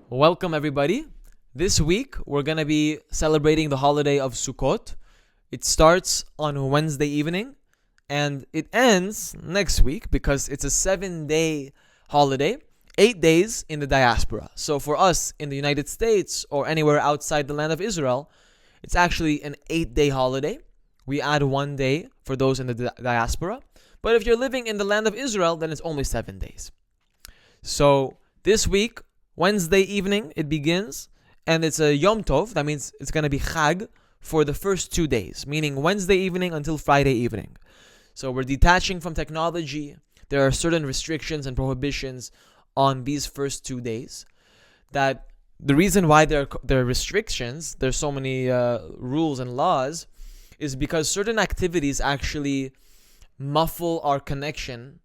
Welcome everybody. This week we're going to be celebrating the holiday of Sukkot. It starts on Wednesday evening and it ends next week because it's a 7-day holiday, 8 days in the diaspora. So for us in the United States or anywhere outside the land of Israel, it's actually an 8-day holiday. We add 1 day for those in the diaspora. But if you're living in the land of Israel, then it's only 7 days. So this week, Wednesday evening, it begins, and it's a Yom Tov. That means it's going to be Chag for the first 2 days, meaning Wednesday evening until Friday evening. So we're detaching from technology. There are certain restrictions and prohibitions on these first 2 days. That the reason why there are restrictions, there's so many rules and laws, is because certain activities actually muffle our connection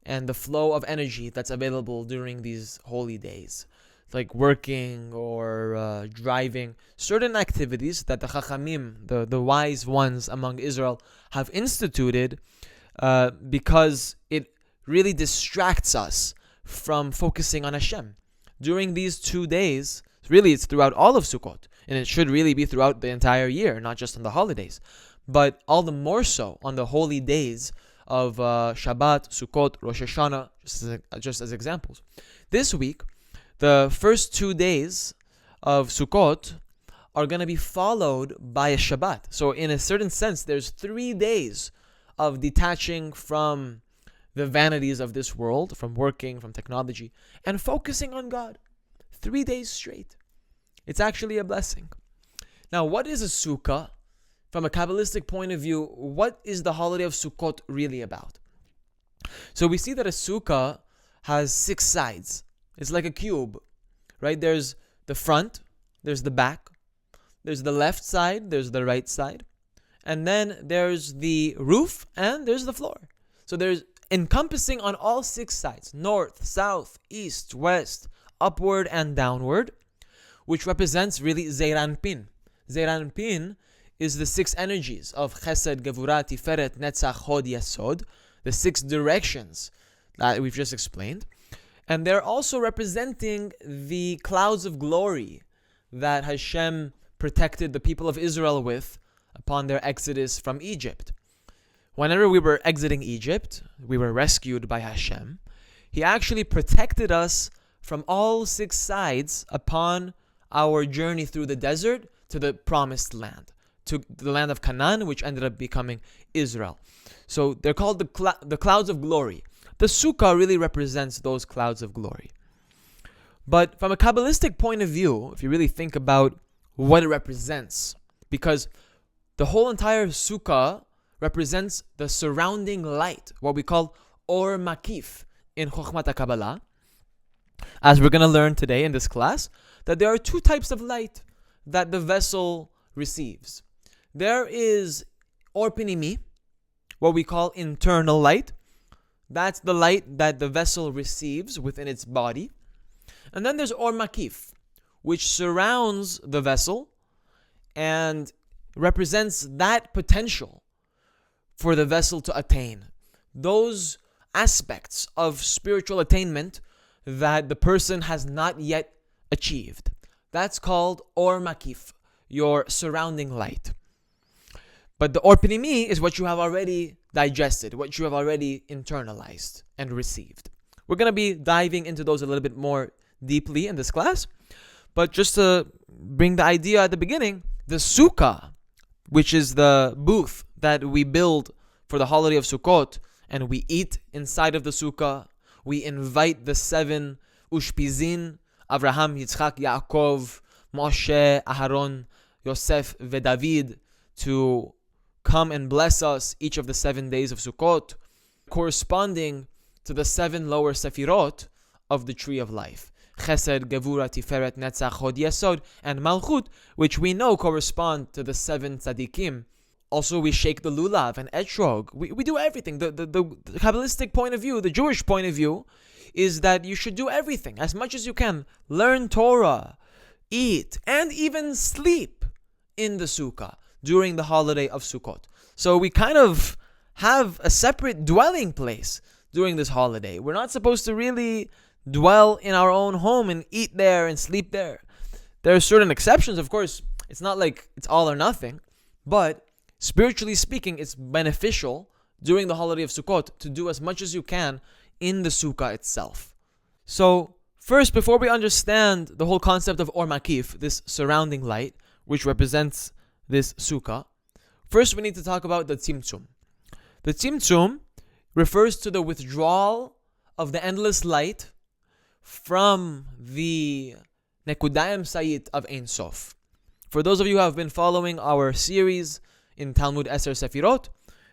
and the flow of energy that's available during these holy days, like working or driving. Certain activities that the Chachamim, the wise ones among Israel, have instituted because it really distracts us from focusing on Hashem. During these 2 days, really it's throughout all of Sukkot, and it should really be throughout the entire year, not just on the holidays, but all the more so on the holy days of Shabbat, Sukkot, Rosh Hashanah, just as examples. This week, the first 2 days of Sukkot are going to be followed by a Shabbat. So in a certain sense, there's 3 days of detaching from the vanities of this world, from working, from technology, and focusing on God. 3 days straight. It's actually a blessing. Now, what is a Sukkah? From a Kabbalistic point of view, what is the holiday of Sukkot really about? So we see that a Sukkah has 6 sides. It's like a cube, right? There's the front, there's the back, there's the left side, there's the right side, and then there's the roof and there's the floor. So there's encompassing on all 6 sides, north, south, east, west, upward and downward, which represents really Zeir Anpin. Zeir Anpin is the 6 energies of Chesed, Gevurah, Tiferet, Netzach, Hod, Yesod, the 6 directions that we've just explained. And they're also representing the clouds of glory that Hashem protected the people of Israel with upon their exodus from Egypt. Whenever we were exiting Egypt, we were rescued by Hashem. He actually protected us from all 6 sides upon our journey through the desert to the promised land, to the land of Canaan, which ended up becoming Israel. So they're called the clouds of glory. The Sukkah really represents those clouds of glory. But from a Kabbalistic point of view, if you really think about what it represents, because the whole entire Sukkah represents the surrounding light, what we call or Makif in Chokhmat HaKabbalah, as we're going to learn today in this class, that there are 2 types of light that the vessel receives. There is or Pnimi, what we call internal light. That's the light that the vessel receives within its body. And then there's or Makif, which surrounds the vessel and represents that potential for the vessel to attain. Those aspects of spiritual attainment that the person has not yet achieved. That's called or Makif, your surrounding light. But the or Pnimi is what you have already digested, what you have already internalized and received. We're going to be diving into those a little bit more deeply in this class. But just to bring the idea at the beginning, the Sukkah, which is the booth that we build for the holiday of Sukkot, and we eat inside of the Sukkah, we invite the 7 Ushpizin, Avraham, Yitzchak, Yaakov, Moshe, Aharon, Yosef, David, to come and bless us each of the 7 days of Sukkot, corresponding to the 7 lower Sefirot of the tree of life. Chesed, Gevurah, Tiferet, Netzach, Hod, Yesod, and Malchut, which we know correspond to the 7 tzaddikim. Also, we shake the lulav and etrog. We do everything. The Kabbalistic point of view, the Jewish point of view, is that you should do everything as much as you can. Learn Torah, eat, and even sleep in the Sukkah during the holiday of Sukkot. So we kind of have a separate dwelling place during this holiday. We're not supposed to really dwell in our own home and eat there and sleep there. There are certain exceptions, of course. It's not like it's all or nothing, but spiritually speaking, it's beneficial during the holiday of Sukkot to do as much as you can in the Sukkah itself. So, first, before we understand the whole concept of Or Makif, this surrounding light, which represents this Sukkah, first we need to talk about the Tzimtzum. The Tzimtzum refers to the withdrawal of the endless light from the Nekudayim Sayit of Ein Sof. For those of you who have been following our series in Talmud Eser Sefirot,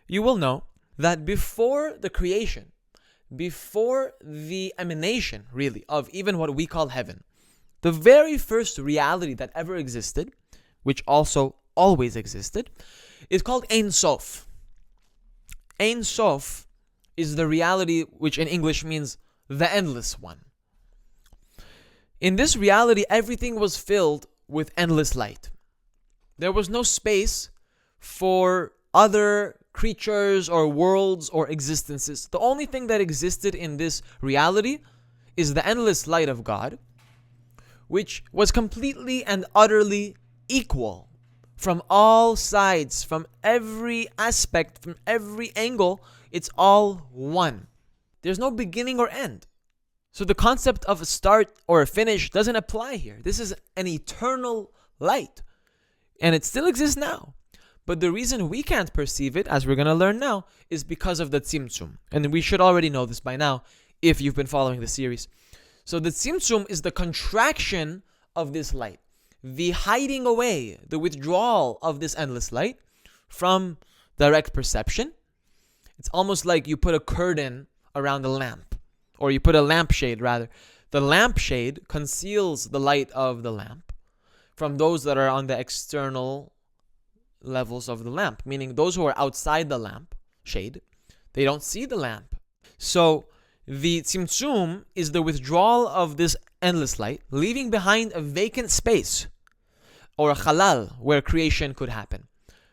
you will know that before the creation, before the emanation, really, of even what we call heaven, the very first reality that ever existed, which also always existed, is called Ein Sof. Ein Sof is the reality which in English means the endless one. In this reality, everything was filled with endless light. There was no space for other creatures or worlds or existences. The only thing that existed in this reality is the endless light of God, which was completely and utterly equal from all sides, from every aspect, from every angle. It's all one. There's no beginning or end. So the concept of a start or a finish doesn't apply here. This is an eternal light, and it still exists now. But the reason we can't perceive it, as we're going to learn now, is because of the Tzimtzum. And we should already know this by now if you've been following the series. So the Tzimtzum is the contraction of this light, the hiding away, the withdrawal of this endless light from direct perception. It's almost like you put a curtain around a lamp, or you put a lampshade rather. The lampshade conceals the light of the lamp from those that are on the external levels of the lamp, meaning those who are outside the lamp shade, they don't see the lamp. So the Tzimtzum is the withdrawal of this endless light, leaving behind a vacant space, or a halal, where creation could happen.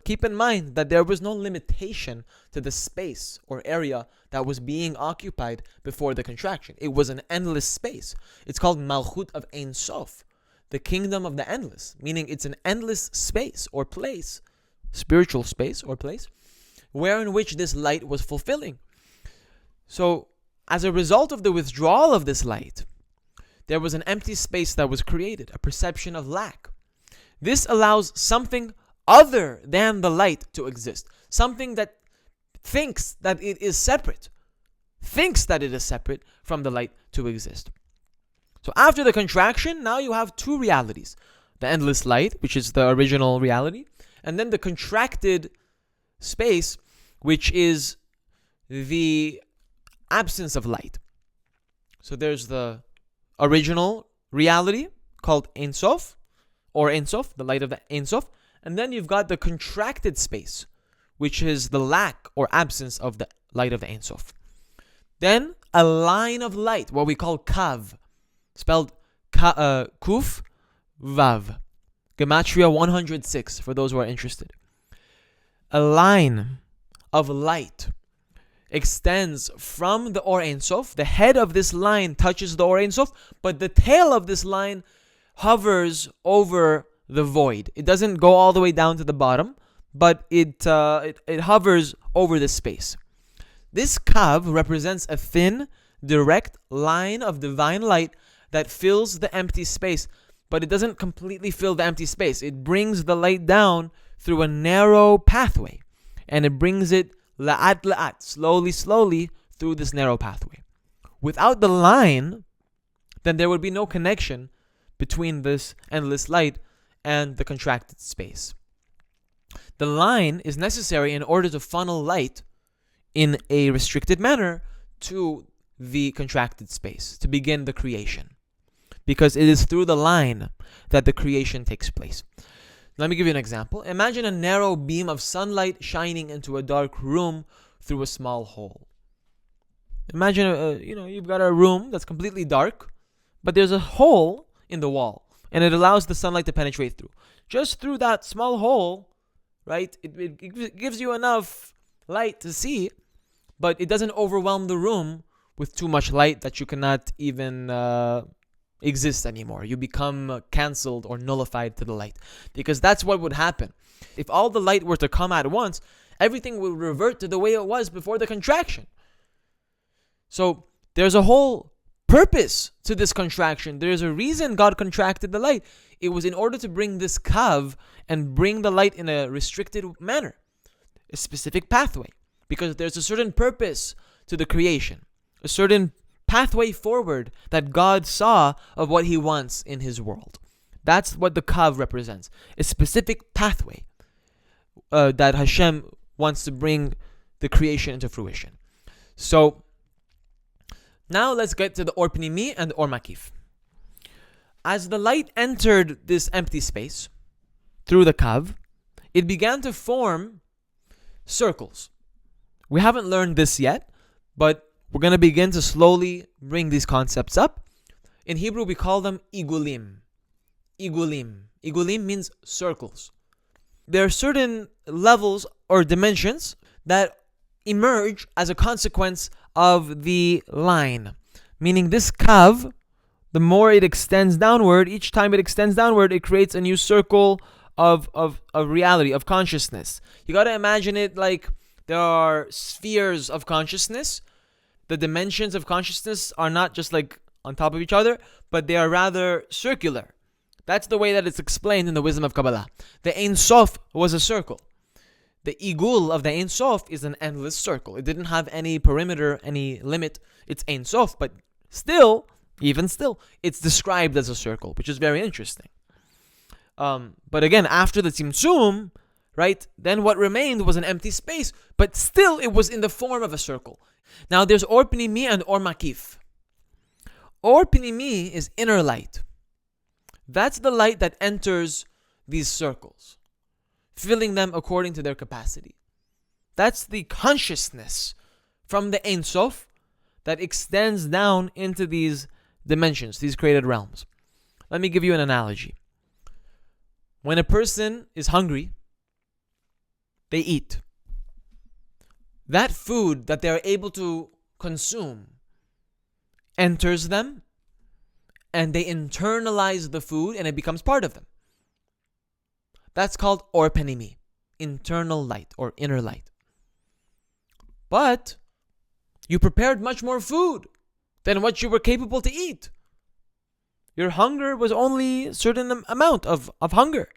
Keep in mind that there was no limitation to the space or area that was being occupied before the contraction. It was an endless space. It's called Malchut of Ein Sof, the kingdom of the endless, meaning it's an endless space or place, spiritual space or place, where in which this light was fulfilling. So, as a result of the withdrawal of this light, there was an empty space that was created, a perception of lack. This allows something other than the light to exist, something that thinks that it is separate from the light to exist. So after the contraction, now you have two realities: the endless light, which is the original reality, and then the contracted space, which is the absence of light. So there's the original reality called Ein Sof, or Ein Sof, the light of the Ein Sof, and then you've got the contracted space, which is the lack or absence of the light of the Ein Sof. Then a line of light, what we call Kav, spelled Kuf Vav, Gematria 106, for those who are interested. A line of light extends from the Or Ein Sof. The head of this line touches the Or Ein Sof, but the tail of this line hovers over the void. It doesn't go all the way down to the bottom, but it hovers over this space. This Kav represents a thin, direct line of divine light that fills the empty space, but it doesn't completely fill the empty space. It brings the light down through a narrow pathway, and it brings it la'at la'at, slowly through this narrow pathway. Without the line, then there would be no connection between this endless light and the contracted space. The line is necessary in order to funnel light in a restricted manner to the contracted space, to begin the creation, because it is through the line that the creation takes place. Let me give you an example. Imagine a narrow beam of sunlight shining into a dark room through a small hole. Imagine, you've got a room that's completely dark, but there's a hole in the wall, and it allows the sunlight to penetrate through. Just through that small hole, right, it gives you enough light to see, but it doesn't overwhelm the room with too much light that you cannot even exist anymore. You become cancelled or nullified to the light. Because that's what would happen. If all the light were to come at once, everything will revert to the way it was before the contraction. So there's a whole purpose to this contraction. There's a reason God contracted the light. It was in order to bring this kav and bring the light in a restricted manner, a specific pathway, because there's a certain purpose to the creation, a certain pathway forward that God saw of what He wants in His world. That's what the kav represents, a specific pathway that Hashem wants to bring the creation into fruition. So now let's get to the or Pnimi and or Makif. As the light entered this empty space through the kav, it began to form circles. We haven't learned this yet, but we're going to begin to slowly bring these concepts up. In Hebrew, we call them igulim. Igulim. Igulim means circles. There are certain levels or dimensions that emerge as a consequence of the line. Meaning this kav, the more it extends downward, each time it extends downward, it creates a new circle of reality, of consciousness. You got to imagine it like there are spheres of consciousness. The dimensions of consciousness are not just like on top of each other, but they are rather circular. That's the way that it's explained in the wisdom of Kabbalah. The Ein Sof was a circle. The igul of the Ein Sof is an endless circle. It didn't have any perimeter, any limit. It's Ein Sof, but still, even still, it's described as a circle, which is very interesting. But again, after the Tzimtzum, right, then what remained was an empty space, but still it was in the form of a circle. Now there's or Pnimi and or Makif. Or Pnimi is inner light. That's the light that enters these circles, filling them according to their capacity. That's the consciousness from the Ein Sof that extends down into these dimensions, these created realms. Let me give you an analogy. When a person is hungry, they eat. That food that they are able to consume enters them, and they internalize the food, and it becomes part of them. That's called or Pnimi, internal light or inner light. But you prepared much more food than what you were capable to eat. Your hunger was only a certain amount of hunger.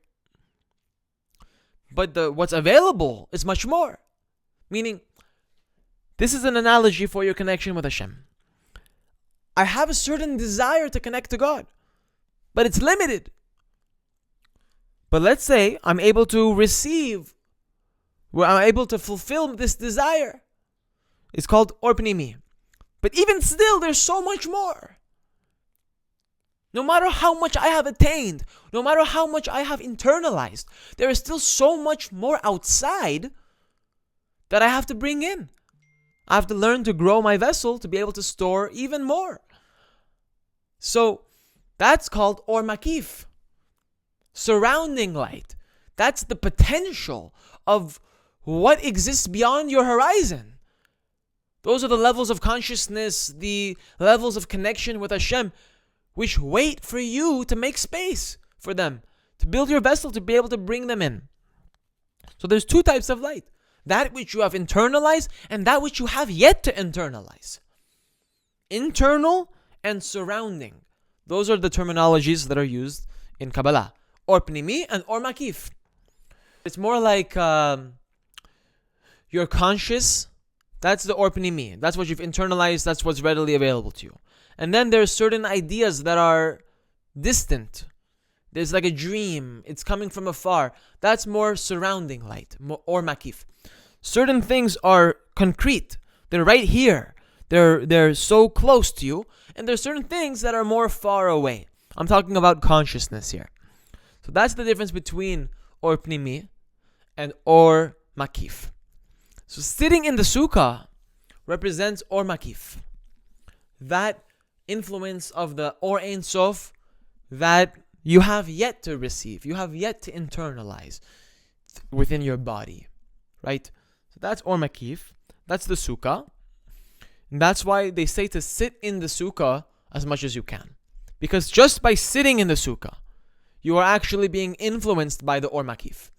But what's available is much more. Meaning, this is an analogy for your connection with Hashem. I have a certain desire to connect to God, but it's limited. But let's say I'm able to receive, I'm able to fulfill this desire. It's called or Pnimi. But even still, there's so much more. No matter how much I have attained, no matter how much I have internalized, there is still so much more outside that I have to bring in. I have to learn to grow my vessel to be able to store even more. So that's called or Makif, surrounding light. That's the potential of what exists beyond your horizon. Those are the levels of consciousness, the levels of connection with Hashem, which wait for you to make space for them, to build your vessel, to be able to bring them in. So there's two types of light. That which you have internalized and that which you have yet to internalize. Internal and surrounding. Those are the terminologies that are used in Kabbalah. Or Pnimi and or Makif. It's more like you're conscious. That's the or Pnimi. That's what you've internalized. That's what's readily available to you. And then there's certain ideas that are distant. There's like a dream. It's coming from afar. That's more surrounding light, or Makif. Certain things are concrete. They're right here. They're so close to you. And there's certain things that are more far away. I'm talking about consciousness here. So that's the difference between or Pnimi and or Makif. So sitting in the Sukkah represents or Makif. That influence of the or Ein Sof that you have yet to receive, you have yet to internalize within your body, right? So that's or Makif. That's the Sukkah. And that's why they say to sit in the Sukkah as much as you can. Because just by sitting in the Sukkah, you are actually being influenced by the Or Makif.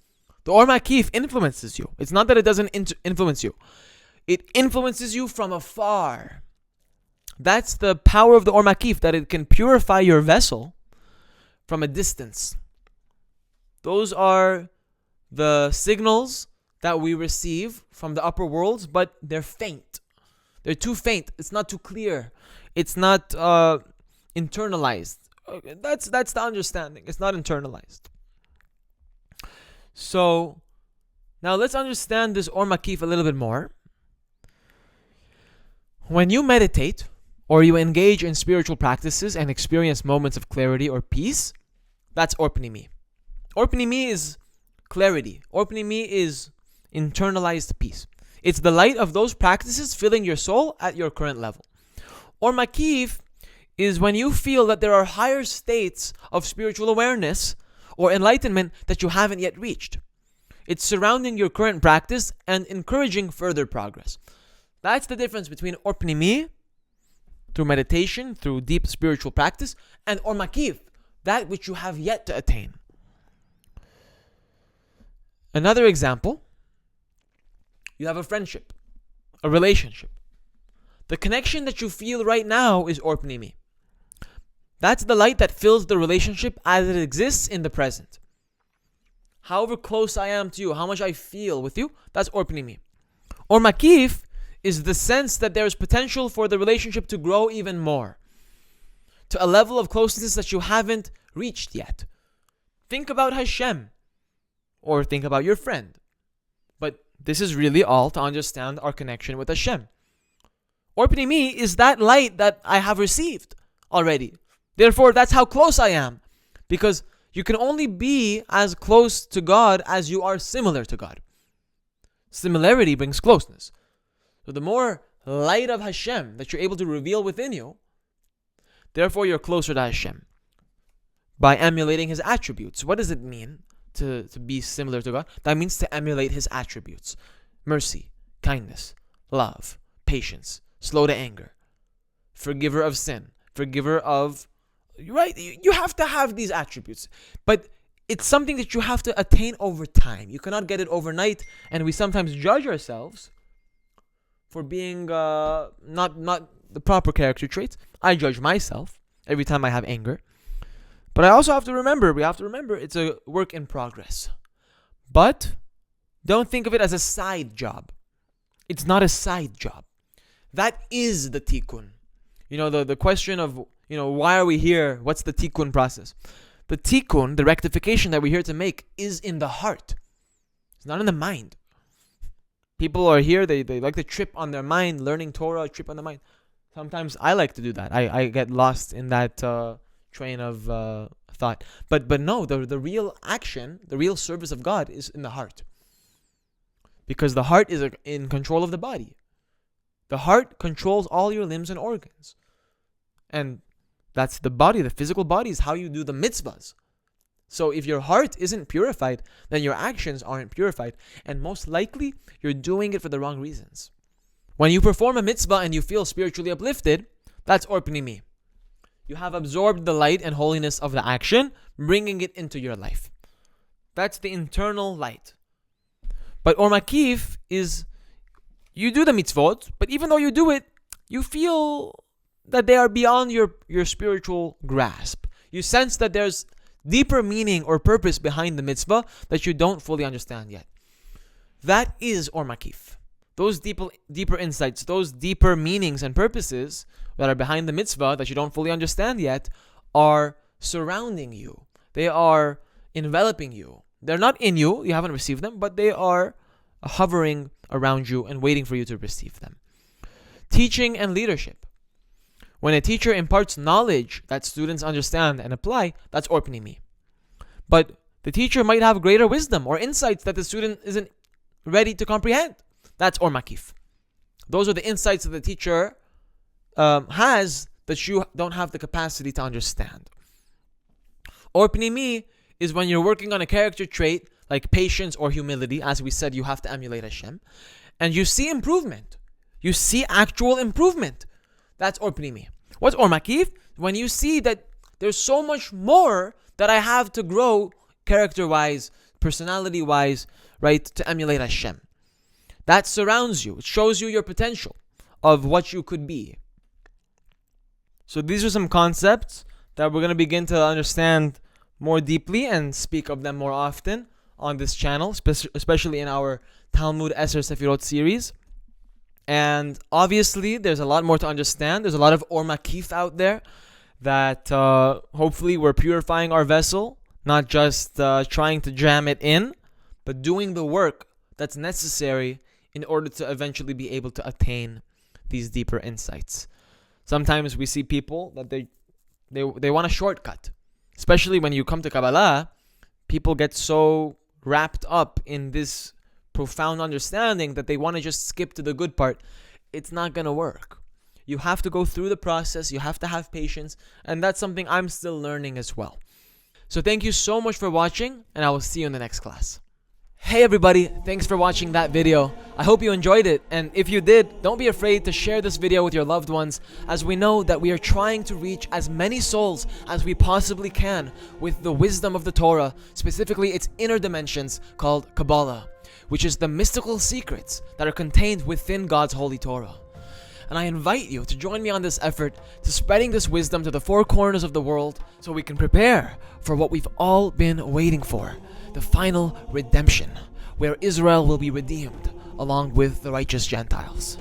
The Or Makif influences you. It's not that it doesn't influence you. It influences you from afar. That's the power of the Or Makif, that it can purify your vessel from a distance. Those are the signals that we receive from the upper worlds, but they're faint. They're too faint. It's not too clear. It's not internalized. That's the understanding. It's not internalized. So now let's understand this Or Makif a little bit more. When you meditate or you engage in spiritual practices and experience moments of clarity or peace, that's Or Pnimi. Or Pnimi is clarity. Or Pnimi is internalized peace. It's the light of those practices filling your soul at your current level. Or Makif is when you feel that there are higher states of spiritual awareness or enlightenment that you haven't yet reached. It's surrounding your current practice and encouraging further progress. That's the difference between Or Pnimi, through meditation, through deep spiritual practice, and Or Makif, that which you have yet to attain. Another example, you have a friendship, a relationship. The connection that you feel right now is Or Pnimi. That's the light that fills the relationship as it exists in the present. However close I am to you, how much I feel with you, that's Or Pnimi. Or Makif is the sense that there is potential for the relationship to grow even more, to a level of closeness that you haven't reached yet. Think about Hashem, or think about your friend. But this is really all to understand our connection with Hashem. Or Pnimi is that light that I have received already. Therefore, that's how close I am. Because you can only be as close to God as you are similar to God. Similarity brings closeness. So the more light of Hashem that you're able to reveal within you, therefore you're closer to Hashem. By emulating His attributes. What does it mean to be similar to God? That means to emulate His attributes. Mercy, kindness, love, patience, slow to anger, forgiver of sin, forgiver of... Right? You have to have these attributes. But it's something that you have to attain over time. You cannot get it overnight. And we sometimes judge ourselves for being not the proper character traits. I judge myself every time I have anger. But I also have to remember, it's a work in progress. But don't think of it as a side job. It's not a side job. That is the tikkun. The question of, why are we here? What's the tikkun process? The tikkun, the rectification that we're here to make, is in the heart. It's not in the mind. People are here, they like to trip on their mind, learning Torah, trip on the mind. Sometimes I like to do that. I get lost in that train of thought. But no, the real action, the real service of God is in the heart. Because the heart is in control of the body. The heart controls all your limbs and organs. And that's the body, the physical body is how you do the mitzvahs. So if your heart isn't purified, then your actions aren't purified. And most likely, you're doing it for the wrong reasons. When you perform a mitzvah and you feel spiritually uplifted, that's Or Pnimi. You have absorbed the light and holiness of the action, bringing it into your life. That's the internal light. But Or Makif is, you do the mitzvot, but even though you do it, you feel that they are beyond your spiritual grasp. You sense that there's deeper meaning or purpose behind the mitzvah that you don't fully understand yet. That is Or Makif. Those deeper insights, those deeper meanings and purposes that are behind the mitzvah that you don't fully understand yet are surrounding you. They are enveloping you. They're not in you, you haven't received them, but they are hovering around you and waiting for you to receive them. Teaching and leadership. When a teacher imparts knowledge that students understand and apply, that's Or Pnimi. But the teacher might have greater wisdom or insights that the student isn't ready to comprehend. That's Or Makif. Those are the insights that the teacher has that you don't have the capacity to understand. Or Pnimi is when you're working on a character trait like patience or humility. As we said, you have to emulate Hashem. And you see improvement. You see actual improvement. That's or Pnimi. What's or Makif? When you see that there's so much more that I have to grow character-wise, personality-wise, right, to emulate Hashem. That surrounds you. It shows you your potential of what you could be. So these are some concepts that we're going to begin to understand more deeply and speak of them more often on this channel, especially in our Talmud Eser Sefirot series. And obviously, there's a lot more to understand. There's a lot of or Makif out there that hopefully we're purifying our vessel, not just trying to jam it in, but doing the work that's necessary in order to eventually be able to attain these deeper insights. Sometimes we see people that they want a shortcut. Especially when you come to Kabbalah, people get so wrapped up in this profound understanding that they want to just skip to the good part. It's not going to work. You have to go through the process. You have to have patience. And that's something I'm still learning as well. So thank you so much for watching, and I will see you in the next class. Hey everybody, thanks for watching that video. I hope you enjoyed it, and if you did, don't be afraid to share this video with your loved ones, as we know that we are trying to reach as many souls as we possibly can with the wisdom of the Torah, specifically its inner dimensions called Kabbalah, which is the mystical secrets that are contained within God's holy Torah. And I invite you to join me on this effort to spreading this wisdom to the four corners of the world so we can prepare for what we've all been waiting for. The final redemption, where Israel will be redeemed along with the righteous Gentiles.